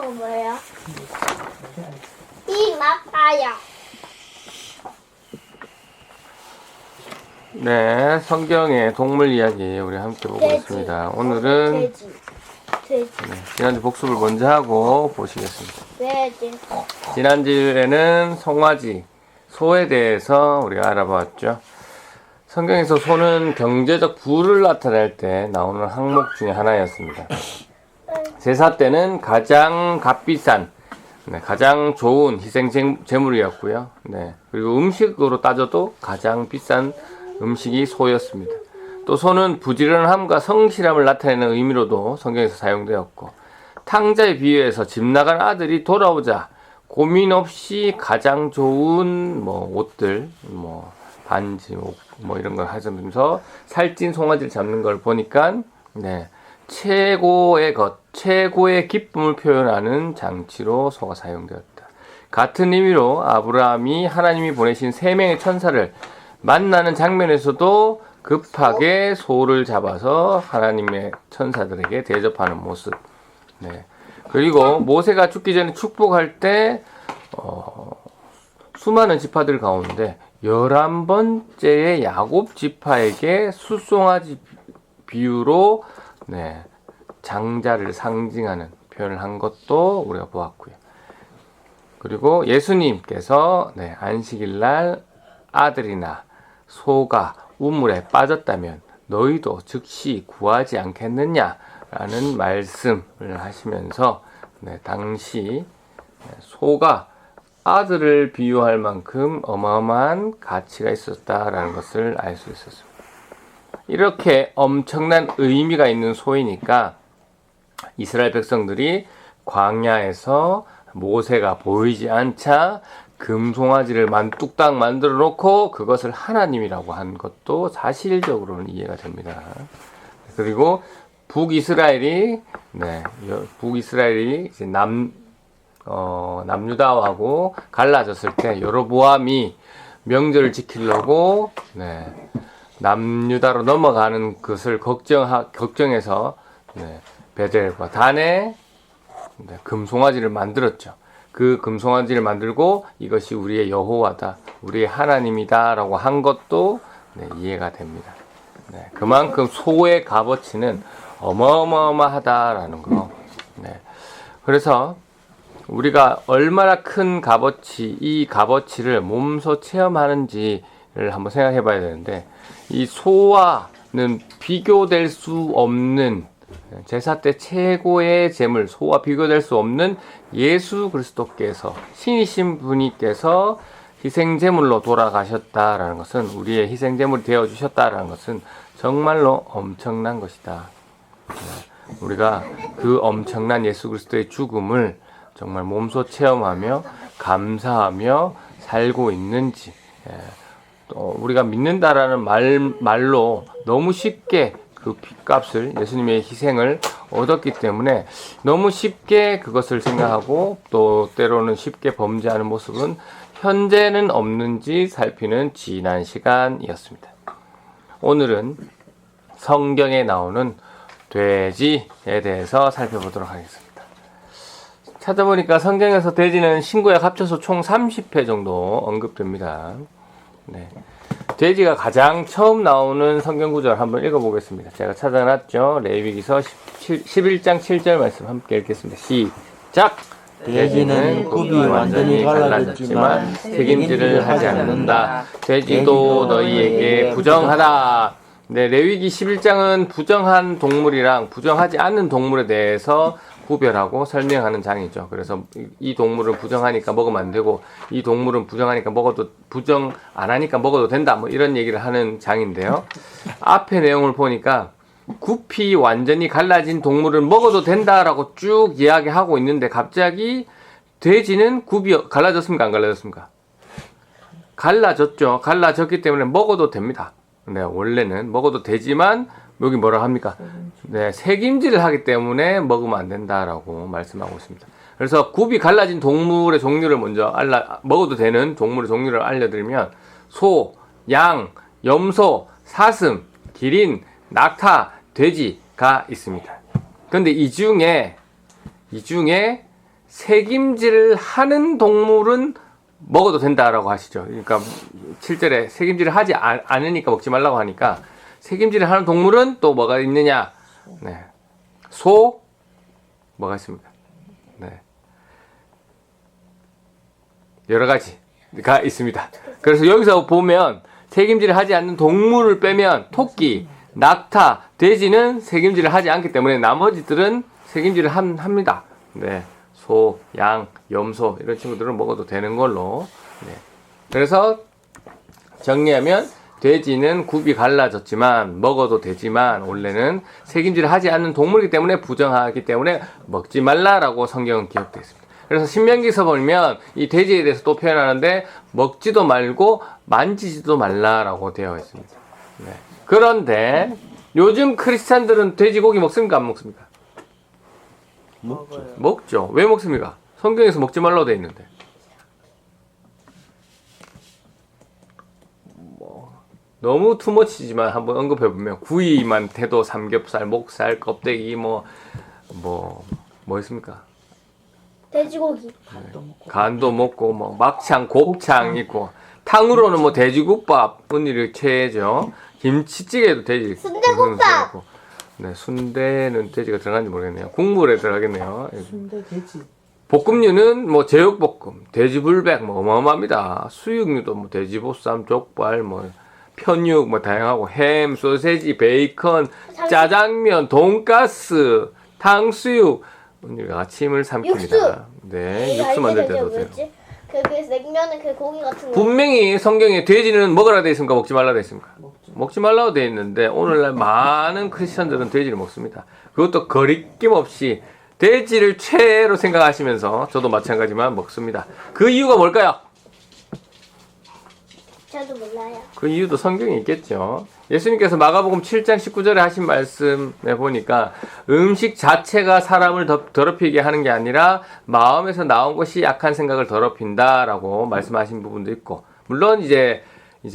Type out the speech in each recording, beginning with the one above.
저거 뭐예요? 이 맞아요. 네, 성경의 동물 이야기 우리 함께 보고 돼지. 있습니다. 오늘은 돼지. 지난주 복습을 먼저 하고 보시겠습니다. 돼지. 지난주에는 송아지, 소에 대해서 우리가 알아봤죠. 성경에서 소는 경제적 부를 나타낼 때 나오는 항목 중에 하나였습니다. 제사 때는 가장 값비싼, 가장 좋은 희생 제물이었고요. 그리고 음식으로 따져도 가장 비싼 음식이 소였습니다. 또 소는 부지런함과 성실함을 나타내는 의미로도 성경에서 사용되었고, 탕자에 비유해서 집 나간 아들이 돌아오자 고민 없이 가장 좋은 옷들, 반지, 이런 걸 하면서 살찐 송아지를 잡는 걸 보니까 최고의 것, 최고의 기쁨을 표현하는 장치로 소가 사용되었다. 같은 의미로 아브라함이 하나님이 보내신 3명의 천사를 만나는 장면에서도 급하게 소를 잡아서 하나님의 천사들에게 대접하는 모습. 그리고 모세가 죽기 전에 축복할 때 수많은 지파들 가운데 11번째의 야곱 지파에게 숫송아지 비유로 장자를 상징하는 표현을 한 것도 우리가 보았고요. 그리고 예수님께서 안식일날 아들이나 소가 우물에 빠졌다면 너희도 즉시 구하지 않겠느냐라는 말씀을 하시면서 당시 소가 아들을 비유할 만큼 어마어마한 가치가 있었다라는 것을 알 수 있었습니다. 이렇게 엄청난 의미가 있는 소이니까 이스라엘 백성들이 광야에서 모세가 보이지 않자 금송아지를 뚝딱 만들어 놓고 그것을 하나님이라고 한 것도 사실적으로는 이해가 됩니다. 그리고 북이스라엘이 이제 남유다하고 갈라졌을 때 여로보암이 명절을 지키려고 남유다로 넘어가는 것을 걱정해서 베델과 단에 금송아지를 만들었죠. 그 금송아지를 만들고 이것이 우리의 여호와다, 우리의 하나님이다 라고 한 것도 이해가 됩니다. 그만큼 소의 값어치는 어마어마하다라는 거. 그래서 우리가 얼마나 큰 값어치, 이 값어치를 몸소 체험하는지를 한번 생각해 봐야 되는데, 이 소와는 비교될 수 없는 제사 때 최고의 제물, 소와 비교될 수 없는 예수 그리스도께서, 신이신 분이께서 희생제물로 돌아가셨다라는 것은, 우리의 희생제물이 되어주셨다라는 것은 정말로 엄청난 것이다. 우리가 그 엄청난 예수 그리스도의 죽음을 정말 몸소 체험하며 감사하며 살고 있는지, 또 우리가 믿는다라는 말로 너무 쉽게 그 핏값을, 예수님의 희생을 얻었기 때문에 너무 쉽게 그것을 생각하고 또 때로는 쉽게 범죄하는 모습은 현재는 없는지 살피는 지난 시간이었습니다. 오늘은 성경에 나오는 돼지에 대해서 살펴보도록 하겠습니다. 찾아보니까 성경에서 돼지는 신구약 합쳐서 총 30회 정도 언급됩니다. 돼지가 가장 처음 나오는 성경 구절 한번 읽어보겠습니다. 제가 찾아놨죠. 레위기서 11장 7절 말씀 함께 읽겠습니다. 시작! 돼지는 굽이 완전히 갈라졌지만 책임질을 하지 않는다. 돼지도 너희에게 부정하다. 레위기 11장은 부정한 동물이랑 부정하지 않는 동물에 대해서 구별하고 설명하는 장이죠. 그래서 이 동물은 부정하니까 먹으면 안 되고, 이 동물은 부정하니까 부정 안 하니까 먹어도 된다, 이런 얘기를 하는 장인데요. 앞에 내용을 보니까 굽이 완전히 갈라진 동물은 먹어도 된다라고 쭉 이야기하고 있는데, 갑자기 돼지는 굽이 갈라졌습니까? 안 갈라졌습니까? 갈라졌죠. 갈라졌기 때문에 먹어도 됩니다. 원래는 먹어도 되지만 여기 뭐라 합니까? 색임질을 하기 때문에 먹으면 안 된다라고 말씀하고 있습니다. 그래서 굽이 갈라진 동물의 종류를 먼저 먹어도 되는 동물의 종류를 알려드리면, 소, 양, 염소, 사슴, 기린, 낙타, 돼지가 있습니다. 그런데 이 중에 색임질을 하는 동물은 먹어도 된다라고 하시죠. 그러니까 7절에 색임질을 하지 않으니까 먹지 말라고 하니까 색임질을 하는 동물은 또 뭐가 있느냐? 네. 소 뭐가 있습니까? 네. 여러 가지가 있습니다. 그래서 여기서 보면 색임질을 하지 않는 동물을 빼면 토끼, 낙타, 돼지는 색임질을 하지 않기 때문에 나머지들은 색임질을 합니다. 네. 소, 양, 염소 이런 친구들은 먹어도 되는 걸로. 네. 그래서 정리하면 돼지는 굽이 갈라졌지만 먹어도 되지만 원래는 색임질을 하지 않는 동물이기 때문에 부정하기 때문에 먹지 말라라고 성경은 기록되어 있습니다. 그래서 신명기에서 보면 이 돼지에 대해서 또 표현하는데 먹지도 말고 만지지도 말라라고 되어 있습니다. 네. 그런데 요즘 크리스찬들은 돼지고기 먹습니까? 안 먹습니까? 먹죠. 왜 먹습니까? 성경에서 먹지 말라고 되어 있는데. 너무 투머치지만 한번 언급해보면 구이만 태도 삼겹살, 목살, 껍데기 뭐 있습니까? 돼지고기. 간도 먹고 뭐 막창, 곱창 있고 탕으로는 뭐 돼지국밥 분일이 최애죠. 김치찌개도 돼지. 순대국밥. 네, 순대는 돼지가 들어간지 모르겠네요. 국물에 들어가겠네요. 순대 돼지. 볶음류는 뭐 제육볶음, 돼지불백 뭐 어마어마합니다. 수육류도 뭐 돼지보쌈, 족발 뭐 편육 뭐 다양하고 햄, 소세지, 베이컨, 짜장면, 돈가스, 탕수육. 우리가 아침을 삼킵니다. 육수. 네, 육수 만들 때도 돼요. 그 냉면은 그 고기 같은 거. 분명히 성경에 돼지는 먹으라 돼 있습니까? 먹지 말라 돼 있습니까? 먹지 말라고 돼 있는데 오늘날 많은 크리스천들은 돼지를 먹습니다. 그것도 거리낌 없이 돼지를 최애로 생각하시면서 저도 마찬가지만 먹습니다. 그 이유가 뭘까요? 저도 몰라요. 그 이유도 성경에 있겠죠. 예수님께서 마가복음 7장 19절에 하신 말씀에 보니까 음식 자체가 사람을 더럽히게 하는 게 아니라 마음에서 나온 것이 약한 생각을 더럽힌다라고 말씀하신 부분도 있고, 물론 이제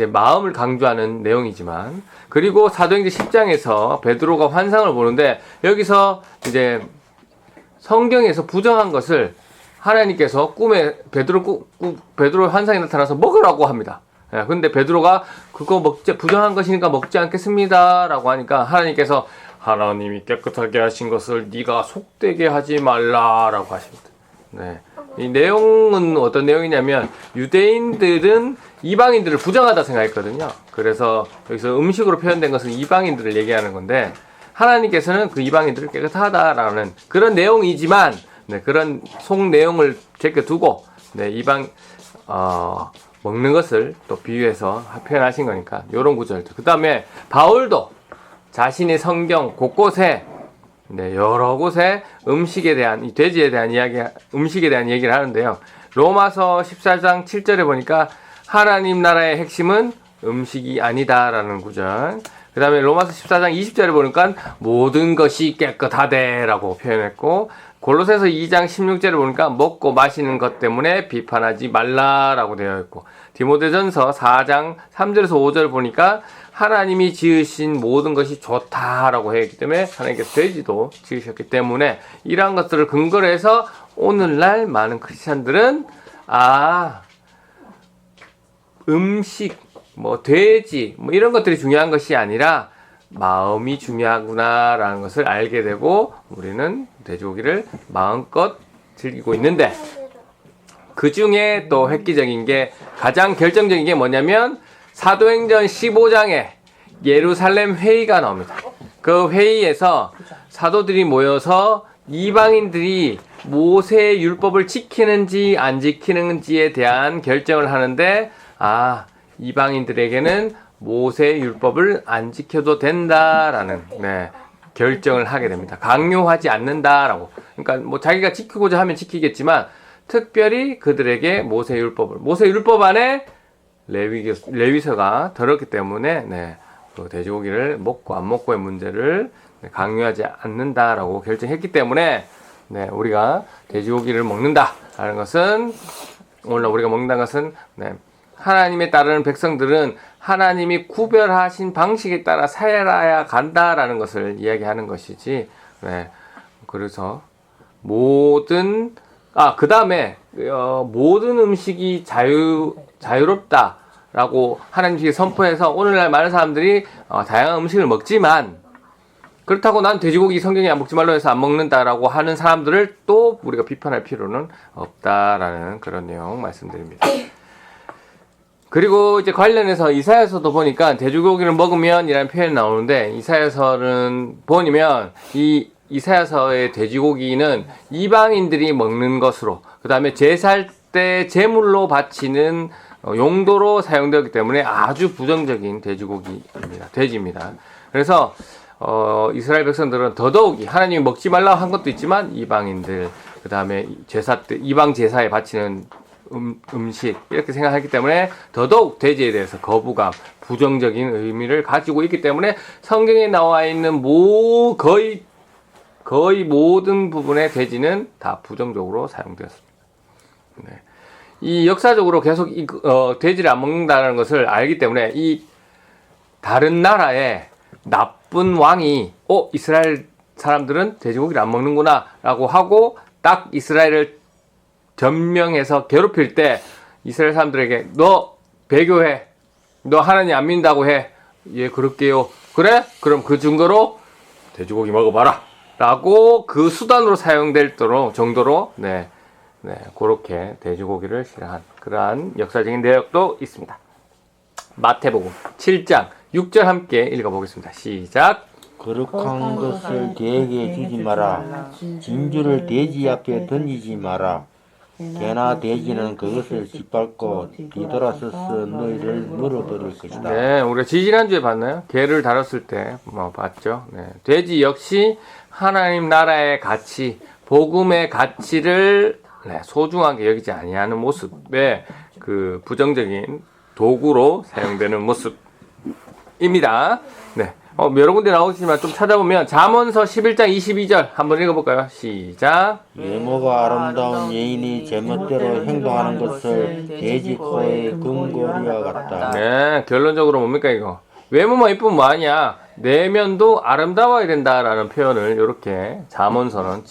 마음을 강조하는 내용이지만, 그리고 사도행전 10장에서 베드로가 환상을 보는데 여기서 이제 성경에서 부정한 것을 하나님께서 꿈에 베드로 환상이 나타나서 먹으라고 합니다. 예, 근데 베드로가 그거 부정한 것이니까 먹지 않겠습니다 라고 하니까 하나님께서 하나님이 깨끗하게 하신 것을 네가 속되게 하지 말라라고 하십니다. 네. 이 내용은 어떤 내용이냐면 유대인들은 이방인들을 부정하다 생각했거든요. 그래서 여기서 음식으로 표현된 것은 이방인들을 얘기하는 건데 하나님께서는 그 이방인들을 깨끗하다라는 그런 내용이지만, 네, 그런 속 내용을 제껴두고, 네, 먹는 것을 또 비유해서 표현하신 거니까 이런 구절들. 그 다음에 바울도 자신의 성경 곳곳에, 네, 여러 곳에 음식에 대한, 이 돼지에 대한 음식에 대한 얘기를 하는데요. 로마서 14장 7절에 보니까 하나님 나라의 핵심은 음식이 아니다라는 구절. 그 다음에 로마서 14장 20절에 보니까 모든 것이 깨끗하대라고 표현했고, 골로새서 2장 16절에 보니까 먹고 마시는 것 때문에 비판하지 말라라고 되어 있고, 디모데전서 4장 3절에서 5절 보니까 하나님이 지으신 모든 것이 좋다라고 했기 때문에 하나님께서 돼지도 지으셨기 때문에 이러한 것들을 근거로 해서 오늘날 많은 크리스찬들은 음식, 뭐 돼지, 뭐 이런 것들이 중요한 것이 아니라 마음이 중요하구나라는 것을 알게 되고 우리는 돼지고기를 마음껏 즐기고 있는데, 그 중에 또 획기적인 게, 가장 결정적인 게 뭐냐면 사도행전 15장에 예루살렘 회의가 나옵니다. 그 회의에서 사도들이 모여서 이방인들이 모세의 율법을 지키는지 안 지키는지에 대한 결정을 하는데, 이방인들에게는 모세의 율법을 안 지켜도 된다라는, 네, 결정을 하게 됩니다. 강요하지 않는다라고. 그러니까 뭐 자기가 지키고자 하면 지키겠지만 특별히 그들에게 모세 율법 안에 레위서가 들었기 때문에, 네, 그 돼지고기를 먹고 안 먹고의 문제를 강요하지 않는다라고 결정했기 때문에, 네, 우리가 돼지고기를 먹는다라는 것은, 오늘 우리가 먹는다는 것은, 네, 하나님에 따르는 백성들은 하나님이 구별하신 방식에 따라 살아야 간다라는 것을 이야기하는 것이지, 네, 그래서 모든 그 다음에 모든 음식이 자유롭다라고 하나님께 선포해서 오늘날 많은 사람들이 다양한 음식을 먹지만 그렇다고 난 돼지고기 성경에 안 먹지 말로 해서 안 먹는다라고 하는 사람들을 또 우리가 비판할 필요는 없다라는 그런 내용 말씀드립니다. 그리고 이제 관련해서 이사야서도 보니까 돼지고기를 먹으면 이라는 표현이 나오는데 이사야서는 보면 이 이사야서의 돼지고기는 이방인들이 먹는 것으로 그 다음에 제사할 때 제물로 바치는 용도로 사용되었기 때문에 아주 부정적인 돼지입니다. 그래서 이스라엘 백성들은 더더욱이 하나님이 먹지 말라고 한 것도 있지만 이방인들 그 다음에 제사 때 이방 제사에 바치는 음식 이렇게 생각하기 때문에 더더욱 돼지에 대해서 거부감, 부정적인 의미를 가지고 있기 때문에 성경에 나와 있는 거의 모든 부분의 돼지는 다 부정적으로 사용되었습니다. 네. 이 역사적으로 계속 돼지를 안 먹는다는 것을 알기 때문에 이 다른 나라에 나쁜 왕이 이스라엘 사람들은 돼지고기를 안 먹는구나 라고 하고 딱 이스라엘을 점령해서 괴롭힐 때 이스라엘 사람들에게 너 배교해, 너 하나님 안 믿는다고 해. 예, 그럴게요. 그래? 그럼 그 증거로 돼지고기 먹어봐라 라고 그 수단으로 사용될 정도로 그렇게 돼지고기를 싫어한 그러한 역사적인 내용도 있습니다. 마태복음 7장 6절 함께 읽어보겠습니다. 시작. 거룩한 것을 돼지에게 주지 마라. 진주를 돼지 앞에 던지지 마라. 개나 돼지는 그것을 짓밟고 뒤돌아서서 너희를 물어버릴 것이다. 네, 우리가 지지난주에 봤나요? 개를 다뤘을 때 봤죠. 네. 돼지 역시 하나님 나라의 가치, 복음의 가치를 소중하게 여기지 아니하는 모습의 그 부정적인 도구로 사용되는 모습입니다. 네. 여러 군데 나오시지만 좀 찾아보면 잠언서 11장 22절 한번 읽어볼까요? 시작. 외모가 아름다운 여인이 제멋대로 행동하는 것을 돼지 코의 금고리와 같다. 네, 결론적으로 뭡니까 이거? 외모만 이쁘면 뭐하냐? 내면도 아름다워야 된다라는 표현을 이렇게 잠언서는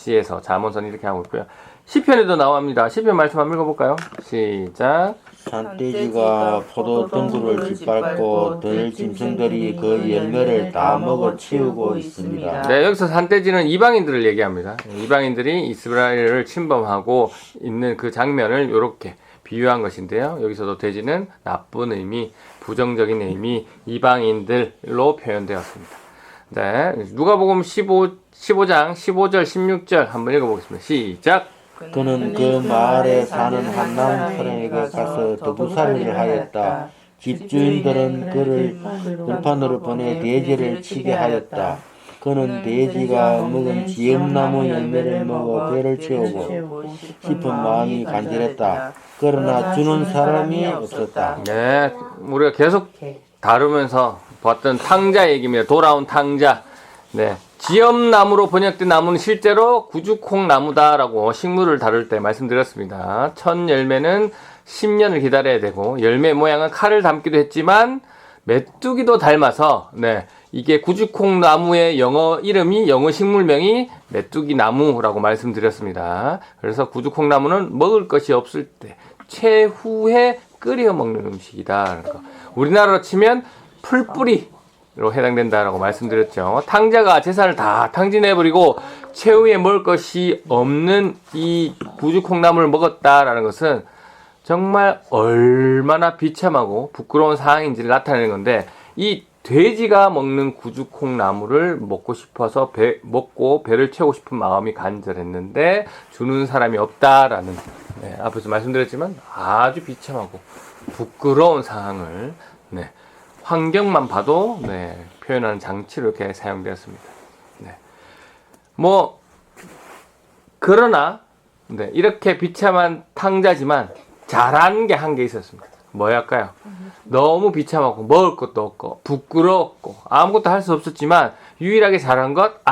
잠언서는 이렇게 하고 있고요. 시편에도 나옵니다. 시편 말씀 한번 읽어볼까요? 시작. 산돼지가 포도 덩굴을 짓밟고 들 짐승들이 그 열매를 다 먹어 치우고 있습니다. 네, 여기서 산돼지는 이방인들을 얘기합니다. 이방인들이 이스라엘을 침범하고 있는 그 장면을 이렇게 비유한 것인데요. 여기서도 돼지는 나쁜 의미, 부정적인 의미, 이방인들로 표현되었습니다. 네, 누가복음 15장 15절 16절 한번 읽어보겠습니다. 시작. 그는 그 마을에 사는 한 남은 사람에게 가서 더부살이를 하였다. 집주인들은 그를 들판으로 보내 돼지를 치게 하였다. 그는 돼지가 먹은 지엄나무 열매를 먹어 배를 채우고 싶은 마음이 간절했다. 그러나 주는 사람이 없었다. 네, 우리가 계속 다루면서 봤던 탕자 얘기입니다. 돌아온 탕자. 네. 지엄나무로 번역된 나무는 실제로 구주콩나무다라고 식물을 다룰 때 말씀드렸습니다. 첫 열매는 10년을 기다려야 되고 열매 모양은 칼을 닮기도 했지만 메뚜기도 닮아서 이게 구주콩나무의 영어 식물명이 메뚜기 나무라고 말씀드렸습니다. 그래서 구주콩나무는 먹을 것이 없을 때 최후에 끓여 먹는 음식이다. 우리나라로 치면 풀뿌리 로 해당된다라고 말씀드렸죠. 탕자가 재산을 다 탕진해버리고 최후에 먹을 것이 없는 이 구주콩나무를 먹었다라는 것은 정말 얼마나 비참하고 부끄러운 상황인지를 나타내는 건데 이 돼지가 먹는 구주콩나무를 먹고 싶어서 먹고 배를 채우고 싶은 마음이 간절했는데 주는 사람이 없다라는 앞에서 말씀드렸지만 아주 비참하고 부끄러운 상황을 환경만 봐도 표현하는 장치로 이렇게 사용되었습니다. 그러나 이렇게 비참한 탕자지만 잘한 게 한 게 있었습니다. 뭐였을까요? 너무 비참하고 먹을 것도 없고 부끄러웠고 아무것도 할 수 없었지만 유일하게 잘한 것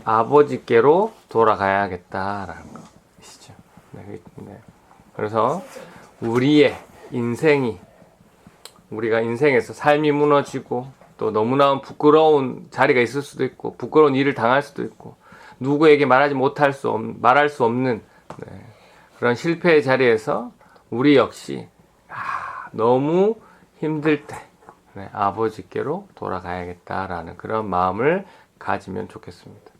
아버지께로 돌아가야겠다라는 것이죠. 그래서 우리가 인생에서 삶이 무너지고 또 너무나 부끄러운 자리가 있을 수도 있고 부끄러운 일을 당할 수도 있고 누구에게 말할 수 없는 그런 실패의 자리에서 우리 역시 너무 힘들 때 아버지께로 돌아가야겠다라는 그런 마음을 가지면 좋겠습니다.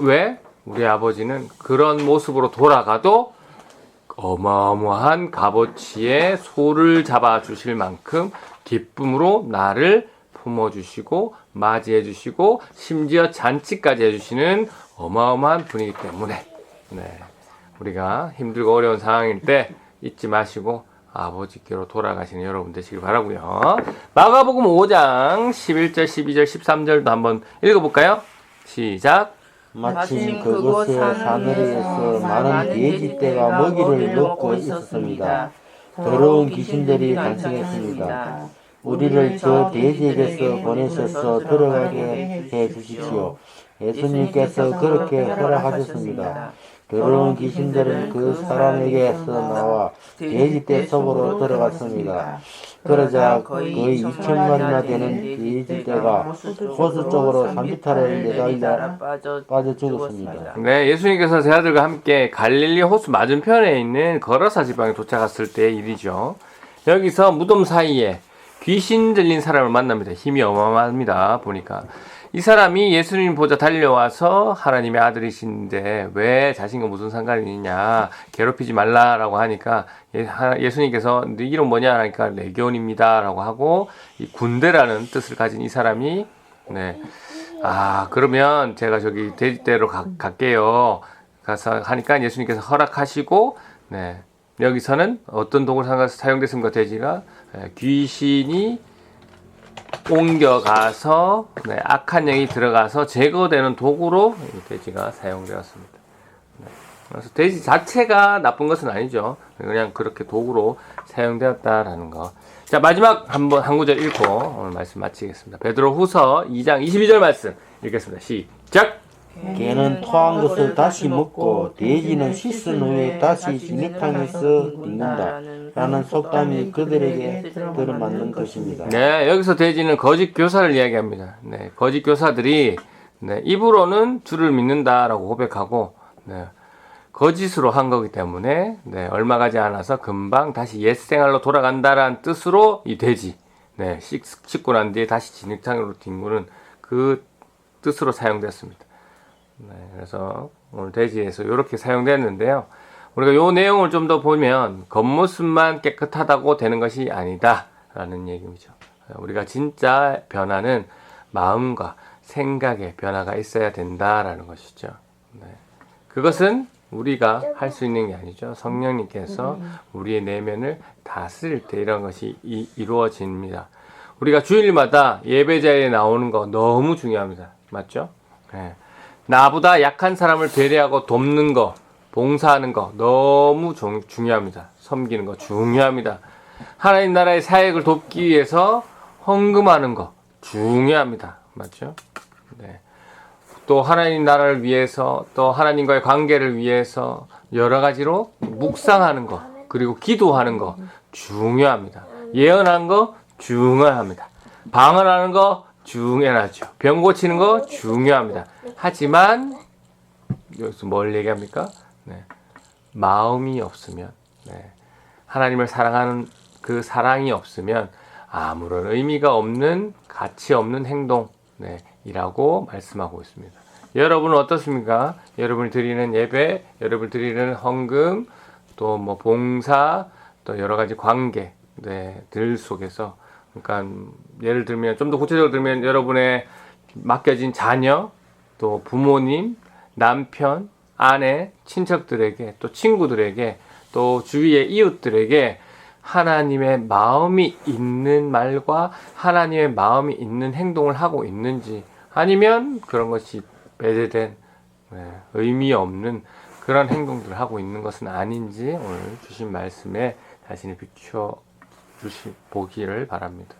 왜? 우리 아버지는 그런 모습으로 돌아가도 어마어마한 값어치의 소를 잡아주실 만큼 기쁨으로 나를 품어주시고 맞이해주시고 심지어 잔치까지 해주시는 어마어마한 분이기 때문에 우리가 힘들고 어려운 상황일 때 잊지 마시고 아버지께로 돌아가시는 여러분 되시길 바라고요. 마가복음 5장 11절, 12절, 13절도 한번 읽어볼까요? 시작. 마침 그곳에 사내리에서 많은 돼지떼가 먹이를 먹고 있었습니다. 더러운 귀신들이 간청했습니다. 우리를 저 돼지에게서 보내셔서 들어가게 해 주십시오. 예수님께서 그렇게 허락하셨습니다. 더러운 귀신들은 그 사람에게서 나와 돼지떼 속으로 들어갔습니다. 그러자 거의 2,000마리나 되는 돼지떼가 호수 쪽으로 산비탈을 내달려 빠져 죽었습니다. 네, 예수님께서 제 아들과 함께 갈릴리 호수 맞은편에 있는 거라사 지방에 도착했을 때의 일이죠. 여기서 무덤 사이에 귀신 들린 사람을 만납니다. 힘이 어마어마합니다. 보니까 이 사람이 예수님 보자 달려와서 하나님의 아들이신데 왜 자신과 무슨 상관이 있냐, 괴롭히지 말라라고 하니까 예수님께서 네 이름 뭐냐 하니까 레기온입니다 라고 하고 이 군대라는 뜻을 가진 이 사람이 그러면 제가 저기 돼지떼로 갈게요 가서 하니까 예수님께서 허락하시고 여기서는 어떤 도구를 사용됐습니까? 돼지가 귀신이 옮겨가서 악한 영이 들어가서 제거되는 도구로 돼지가 사용되었습니다. 그래서 돼지 자체가 나쁜 것은 아니죠. 그냥 그렇게 도구로 사용되었다라는 거. 자, 마지막 한 구절 읽고 오늘 말씀 마치겠습니다. 베드로후서 2장 22절 말씀 읽겠습니다. 시작. 개는 토한 것을 다시 먹고 돼지는 씻은 후에 다시 진흙탕에서 딛는다 라는 속담이 그들에게 들어맞는 것입니다. 네, 여기서 돼지는 거짓 교사를 이야기합니다. 거짓 교사들이 입으로는 주를 믿는다라고 고백하고 거짓으로 한 거기 때문에 얼마 가지 않아서 금방 다시 옛생활로 돌아간다라는 뜻으로 이 돼지 씻고 난 뒤에 다시 진흙탕으로 뒹구는 그 뜻으로 사용됐습니다. 그래서 오늘 돼지에서 이렇게 사용됐는데요. 우리가 이 내용을 좀 더 보면 겉모습만 깨끗하다고 되는 것이 아니다 라는 얘기죠. 우리가 진짜 변화는 마음과 생각의 변화가 있어야 된다라는 것이죠. 그것은 우리가 할 수 있는 게 아니죠. 성령님께서 우리의 내면을 다스릴 때 이런 것이 이루어집니다. 우리가 주일마다 예배자리에 나오는 거 너무 중요합니다. 맞죠? 나보다 약한 사람을 배려하고 돕는 거, 봉사하는 거 너무 중요합니다. 섬기는 거 중요합니다. 하나님 나라의 사역을 돕기 위해서 헌금하는 거 중요합니다. 맞죠? 또 하나님 나라를 위해서, 또 하나님과의 관계를 위해서 여러 가지로 묵상하는 거, 그리고 기도하는 거 중요합니다. 예언하는 거 중요합니다. 방언하는 거 중요하죠. 병 고치는 거 중요합니다. 하지만 여기서 뭘 얘기합니까? 마음이 없으면, 하나님을 사랑하는 그 사랑이 없으면 아무런 의미가 없는, 가치 없는 행동이라고 말씀하고 있습니다. 여러분은 어떻습니까? 여러분이 드리는 예배, 여러분이 드리는 헌금, 또 뭐 봉사, 또 여러 가지 관계들 속에서, 그러니까 예를 들면 좀 더 구체적으로 들면 여러분의 맡겨진 자녀, 또 부모님, 남편, 아내, 친척들에게, 또 친구들에게, 또 주위의 이웃들에게 하나님의 마음이 있는 말과 하나님의 마음이 있는 행동을 하고 있는지, 아니면 그런 것이 배제된 의미 없는 그런 행동들을 하고 있는 것은 아닌지 오늘 주신 말씀에 자신을 비추어 보기를 바랍니다.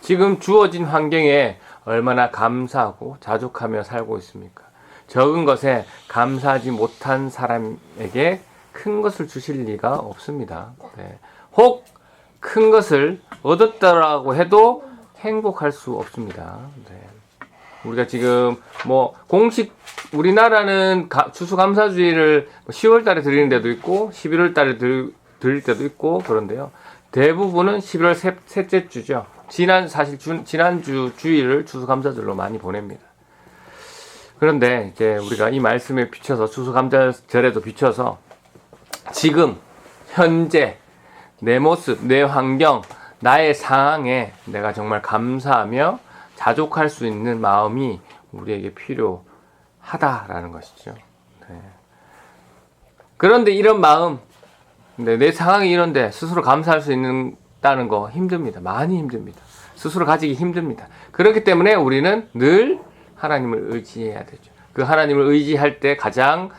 지금 주어진 환경에 얼마나 감사하고 자족하며 살고 있습니까? 적은 것에 감사하지 못한 사람에게 큰 것을 주실 리가 없습니다. 혹 큰 것을 얻었다라고 해도 행복할 수 없습니다. 우리가 지금 뭐 공식 우리나라는 추수감사주의를 10월 달에 드리는 데도 있고 11월 달에 드릴 때도 있고 그런데요. 대부분은 11월 셋째 주죠. 지난주 주일을 추수감사절로 많이 보냅니다. 그런데 이제 우리가 이 말씀에 비춰서 추수감사절에도 비춰서 지금 현재 내 모습, 내 환경, 나의 상황에 내가 정말 감사하며 자족할 수 있는 마음이 우리에게 필요하다라는 것이죠. 네. 그런데 이런 마음, 내 상황이 이런데 스스로 감사할 수 있다는 거 힘듭니다. 많이 힘듭니다. 스스로 가지기 힘듭니다. 그렇기 때문에 우리는 늘 하나님을 의지해야 되죠. 그 하나님을 의지할 때 가장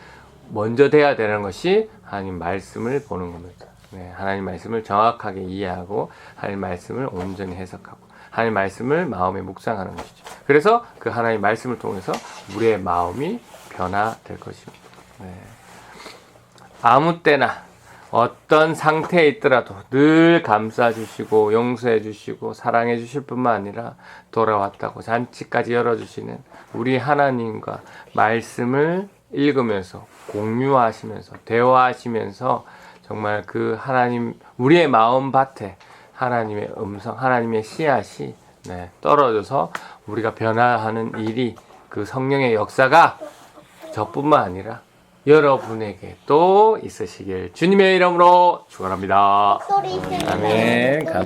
먼저 돼야 되는 것이 하나님 말씀을 보는 겁니다. 네, 하나님 말씀을 정확하게 이해하고 하나님 말씀을 온전히 해석하고 하나님 말씀을 마음에 묵상하는 것이죠. 그래서 그 하나님 말씀을 통해서 우리의 마음이 변화될 것입니다. 네. 아무 때나 어떤 상태에 있더라도 늘 감싸주시고 용서해주시고 사랑해주실 뿐만 아니라 돌아왔다고 잔치까지 열어주시는 우리 하나님과 말씀을 읽으면서 공유하시면서 대화하시면서 정말 그 하나님 우리의 마음밭에 하나님의 음성 하나님의 씨앗이 떨어져서 우리가 변화하는 일이 그 성령의 역사가 저뿐만 아니라 여러분에게 또 있으시길 주님의 이름으로 축원합니다. 소리 아멘.